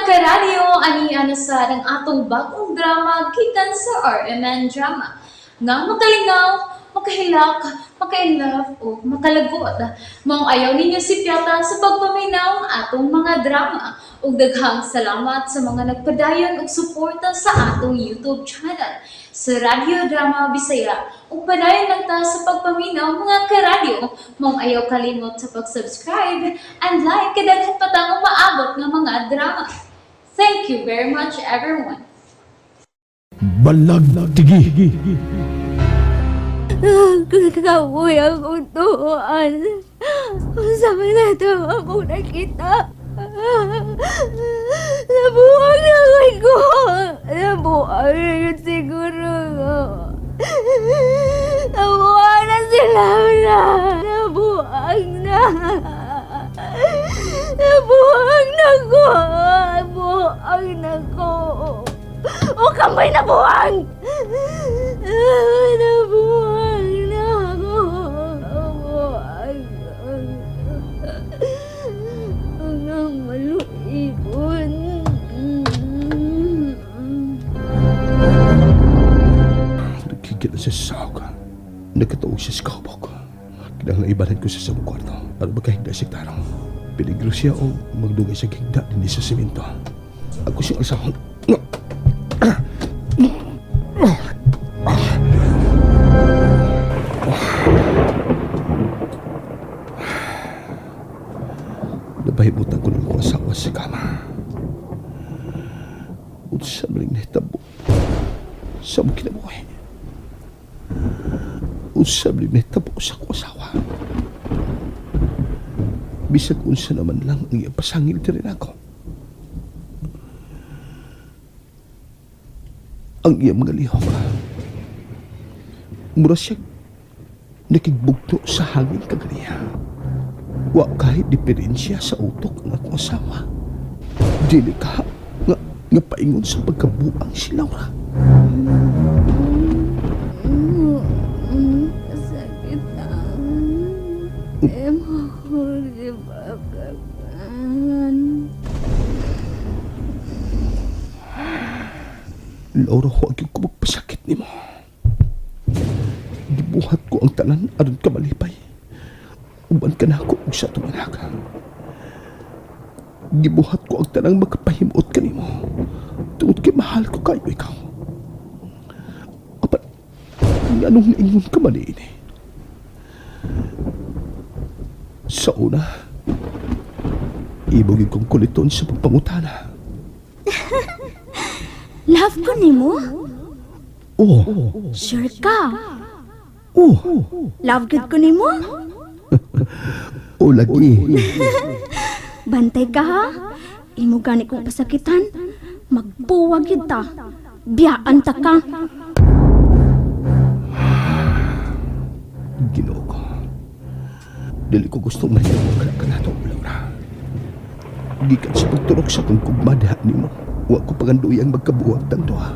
karadyo, aniya na sa ng atong bagong drama gikan sa RMN Drama. Nga makalingaw, makahilak, makailove, o makalagot. Maong ayaw ninyo si Piata sa pagpaminaw ang atong mga drama. Ug daghang salamat sa mga nagpadayon ug suporta sa atong YouTube channel sa Radyo Drama Bisaya. Ug padayon lang ta sa pagpaminaw mga karadyo. Maong ayaw kalimot sa pag-subscribe and like kadaghan pa tang maabot nga mga drama. Thank you very much everyone. Balag tigi. Kamoy akong tuwan. Sabi na ito akong nakita. Nabuang na ko. Nabuang na yun siguro. Nabuang na sila na. Nabuang na. Nabuang na ko. Nabuang na ko. O kamay nabuang! Nabuang na ako. Nabuang. Ang maluipon. Nagkikita sa sawag. Nagkataog siya sa kabok. Kinahanglan ibalad ko sa kwarto. Para magkahigda siya tarang. Peligro siya o magdugay sa higda din sa simento. Ako siyang alsahon. Nabahimutan ko ng kong asawa sa kama. Unsa maling nahitabo sa mong kinabuhi. Unsa maling nahitabo sa kong asawa. Bisag unsa naman lang ang ipasangil din ako. Ang iyang mga lihok. Mura siya nakigbugto sa hangin kaganiya. Wa kahit diferensya sa utok ng akong asawa. Dili ka nga paingon sa pagkabuang si Laura. Sakit ang emoribakan. Laura, huwag yung kumagpasakit ni mo. Gibuhat ko ang tanan aron ka malipay. Uban ka na ako og sa tumanaga. Gibuhat ko ang tanang magkapahimot ka ni mo. Tungod kay mahal ko kayo ikaw. Apat, anong naingon ka man ini? Sa una, ibugin kong kuliton sa pagpangutana. Love ko ni mo? Oh, Sure ka? oh, Love good ko ni mo? oh lagi. Bantay ka ha? Imo gani kong pasakitan. Magbuwag yun ta. Biyaan ta ka. Ginoo ko. Dili ko gustong mahirap ka na ito, Laura. Gikan sa pagturok sa kong kugmadahan ni mo. Huwag ko paganduyang magkabuwag ng doha.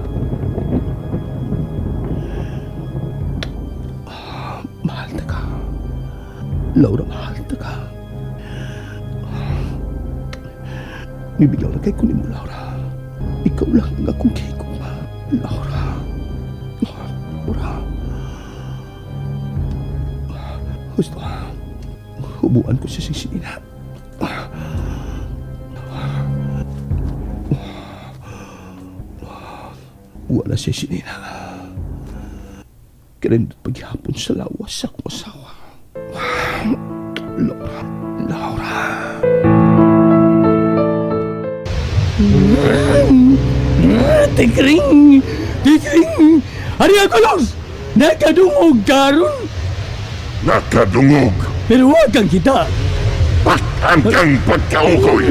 Mahal na ka. Laura, mahal na ka. Nibiglaw na kay kunin mo, Laura. Ikaw lang ang akong kikuma. Laura. Laura. Gusto, hubuan ko sa sisinina. Wala siya sinina. Kinindot paghihapon sa lawas sa akong asawa. Laura. Laura. Tikring! Tikring! Ari ako, Los! Nakadungog karon! Nakadungog! Pero huwag kang kita! Patan kang pagkaukoy!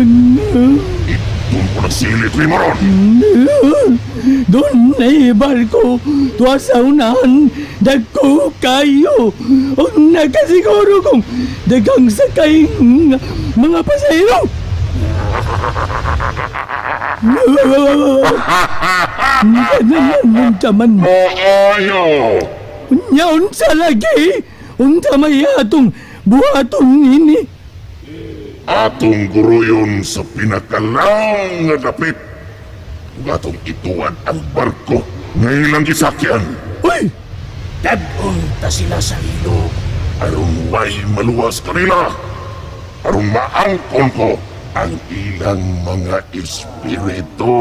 Itong ko ng silit ni Moron! Doon ay barko tuwa sa unahan, dagko kayo! O nakasiguro kong dagang sakay mga pasahero! Ganyan taman. Maayo! Nyaon sa lagi! Unta may atong buhaton ini! atong guruyon sa pinakalang nga dapit. Ug atong ituan ang barko nga ilang gisakyan. Uy! Dad-on ta sila sa ilog aron way maluwas kanila. Aron maangkon ko ang ilang mga espiritu.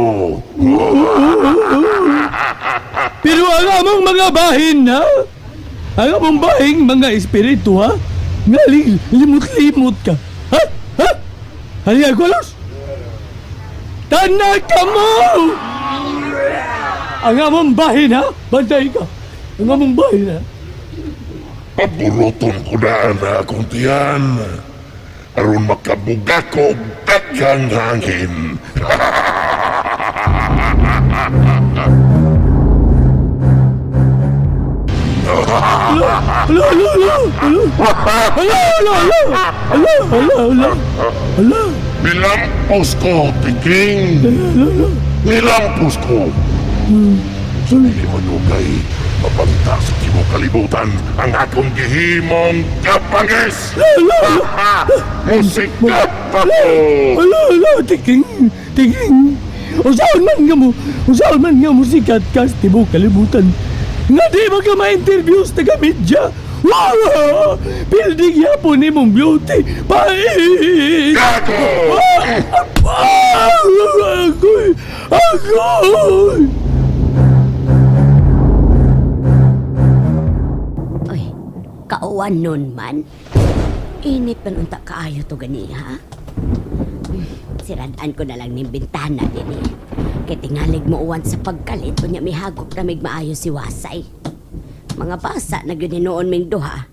Pero ang among mga bahin, ha? Ang among bahing mga espiritu, ha? Ngaling limot-limot ka. Ha? Ha? Halika, Gualos! Tanak ka mo! Ang among bahin, ha? Bantay ka. Ang among bahin, ha? Pabuloton ko na akong tiyan. Aron makabuga ko og daghang hangin. Hala, hala, hala! Hala! Hala, hala, hala! Hala, hala, hala! Hala! Nilampos ko, Tiking! Nilampos ko! Sa limanugay, mapalita sa tibok kalibutan ang akong gihimong kapangis! Musikat ako! Hala, hala! Tingking! Tingking! Usaon man nga mo sikat ka sa tibok kalibutan. Nga di ba ka ma-interview sa taga-media? Wow! Building yapon ni mong beauty! Pait! Gago! Agoy! Agoy! Uy, kauwan nun man. Init man unta kaayo to gani, ha? Siradaan ko na lang ning bintana din eh. Kaya tingalig mo uwan sa pagkalit o niya may hagop na may maayo si Wasay. Mga basa na yun noon ming duha.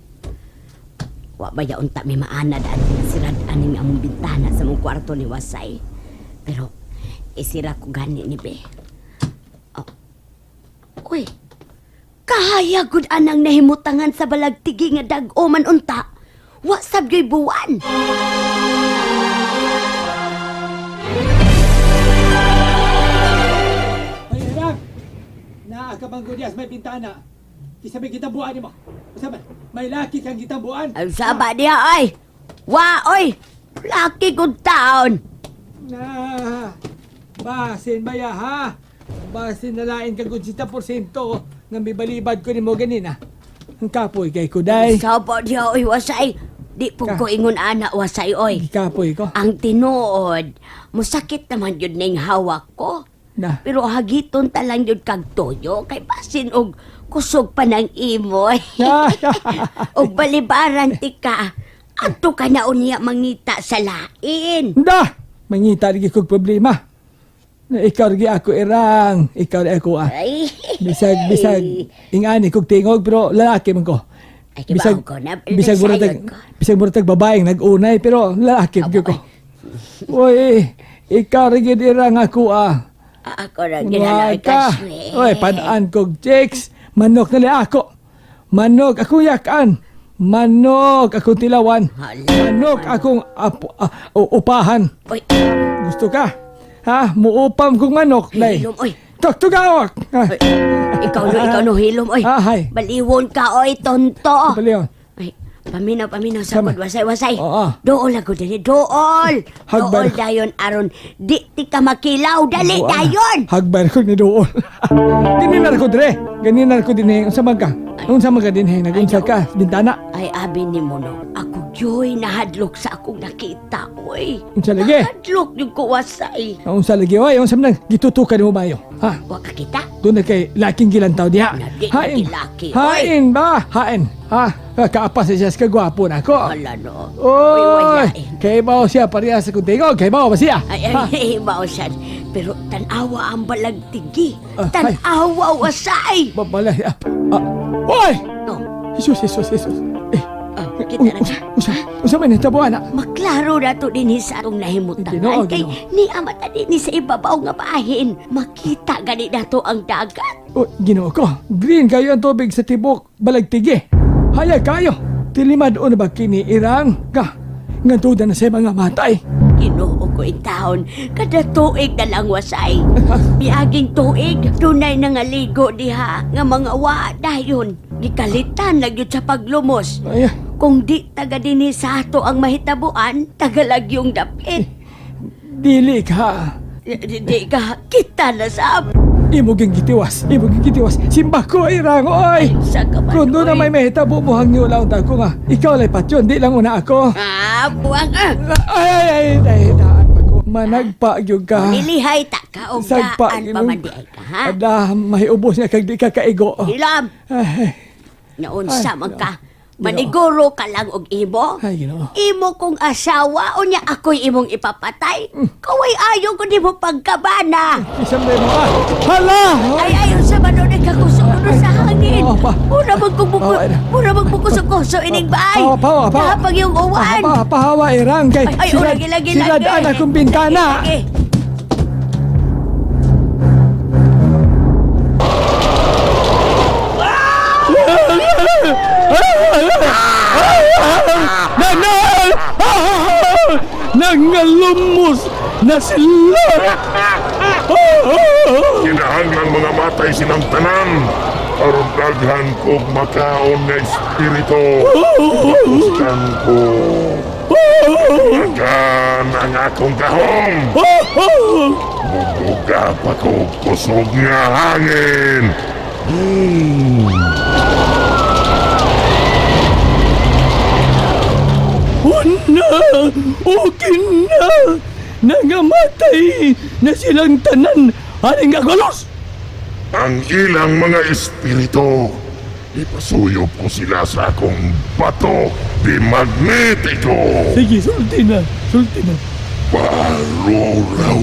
Wa ba yaon ta may maanad at siradaan ning among bintana sa mong kwarto ni Wasay. Pero isira ko gani ni Be. Oh. Uy, kahaya gud anang nahimutangan sa balagtigi nga dag-o man unta. Wa sab yoy buwan. Mayroon! Naakabanggunias may bintana. Isabi kitambuan mo. Sabi, may laki kang kitambuan. Ang saba diha ay. Wa oy. Laki kong taon. Na, basin maya ha. Basin na lain kang 60% nga may balibad ko ni mo ganina. Ang kapoy kay kuday. Saba diha oy Wasay. Di po ko ingon ana Wasay oy. Kapoy ko. Ang tinuod, musakit naman yun ning hawak ko. Na. Pero hagiton ta lang yun kag toyo kay basin og kusog pa ng imoy. Og balibaran ti ka. Ato ka na unya mangita sa lain. Da! Mangita rin kong problema. Na ikaw rin ako irang. Ikaw rin ako ah. Ay. Bisag, ingani kong tingog pero lalaki man ko. Ay, kibaw ko na. Bisag Nasayod ko. muratag babaeng nag-unay pero lalaki man ko. Uy, ikaw rin irang ako ah. Ako na ginanoy ka. ka. Uy, panaan kong chicks. Manok na li ako. Manok, ako yakan. Manok, akong tilawan. Hala, Manok, akong upahan. Uy, Gusto ka? Ha? Muupam kong manok, lay. hilom, oy. Tugtugawak! Oy, ikaw no hilom, oy. Ah, hay. Baliwon ka, oy, tonto. Paliyon. Ay, paminaw, sa Sama. wasay. Oo. Dool ako dali, dool. Hagbar. Dool dayon, aron, di ka makilaw, dali dayon. Hagbar ko ni doon. Ganinar ko dire. Ganinar ko din eh. Unsa man ka? Unsa man ka din eh. Nagunsa ka. Bintana. Ay, abi ni mo no, ako joy nahadlok sa akong nakita, oy. Unsa lagi? Nahadlok yung kuwasay. Unsa lagi? Oy, unsa man gitutukan mo bayo? Ha? Wa ka kita? Doon na kay laking gilantaw diha. Nadi- Hain. nagilaki, oy. Hain ba? Hain. Ha? Kaapas siya sa kagwapo na ko. Hala no. Oy! wayain. Kay bao siya parehas sa kuntingog. Kay bao ba siya? Ay, mausan. Pero tanawa ang balagtigi. Ah, Tanawa wasay. Babalay. Oy! No, Jesus. Eh, kita na ka. usa man tabuan na. Maklaro na to din sa atong nahimutangan. Ginoo, Kay Ginoo. ni amata din sa ibabaw nga bahin. Makita gani na to ang dagat. Oh, Ginoo ko. Green kayo ang tubig sa tibok balagtigi. Hayag kayo. Tilimad o na ba kini irang ka? Nga tuda na sa mga matay. Ginoo ko in taon. Kada tuig na lang wasay. Biaging tuig. Dunay na nga ligo diha. Nga mga wa dayon. Gikalitan na gyud sa paglumos. Ay, Kung di taga dinhi sa ato ang mahitabuan, tagalag yung dapit. Dili ka. Di ka kita na sab. Imo ging gitiwas. Simba ko irang oy. Sa ka man, Kung doon na oy. may mahitabo mo hang niyo lang ko nga. Ikaw lay patyon, di lang una ako. Buwang Ay, daan pa ko. Managpa gyud ka. Nilihay ta ka o Sagpa, gaan pa Ginoo. man di ay ka, ha? Ada, may ubos nga kag di ka kaigo. Hilam, Ay, naunsa Ay, man ka. Ginoo. Maniguro ka lang og imo. ay, Ginoo. Imo kong asawa, o niya ako'y imong ipapatay. Kaway ayaw ko di mo pagkabana. Isang mo ah. Hala! Ay, ayaw sa manon ay kakusuno sa hangin. Oo, pa. Mura magbukuso-kuso ining baay. Pawa. Kapag yung uwan. Pahawa irang kay Ay, lagi. siradaan akong bintana. Lagi. Nanal! Nangalumos na sila! Kinahanglan mga matay silang tanan. Aron daghan kog makaon nga espiritu. Gustuhan ko. Dagan ang akong kahong. Bubuga pa ko kusog nga hangin. Una! Okay na! Nangamatay na silang tanan! Haring agalos! Ang ilang mga espiritu, ipasuyop ko sila sa akong bato di magnetiko. Sige, sulti na. Paruraw.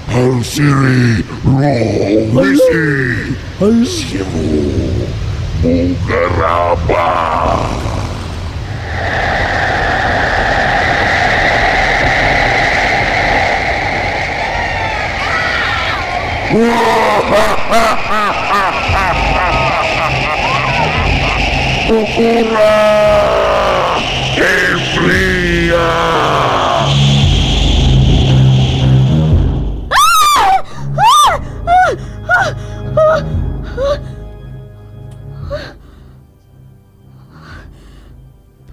Halsiri Rohisi. Simu Bugaraba. Pukura Efria.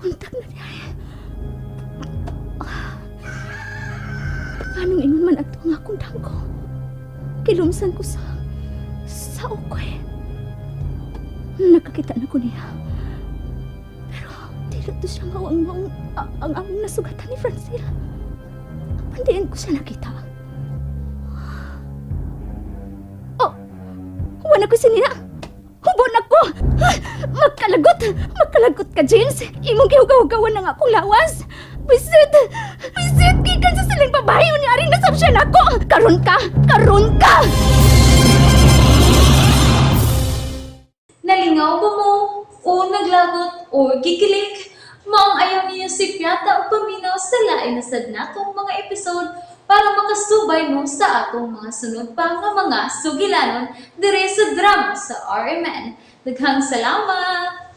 Puntag na niya. Anong ingon man ato nga akong dangko? Kilumsan ko sa ukoy. Nakakita na ko niya. Pero dili to siya ang among nasugatan ni Francil. Pandiin ko siya nakita. Oh! Wala ko siniya! Hubon ako! Magkalagot ka, James! Imong gihugaw-hugawan na nga akong lawas! Bisit! Gikan sa silang babae ni aring nasabsyan ako! Karon ka! Nalingaw ba mo? O naglagot? O gikilik? Maong ayaw niya si Piata o paminaw sa lain na sad natong mga episode para makasubay mo sa atong mga sunod pa nga mga sugilanon dire sa drama sa RMN. Daghang salamat!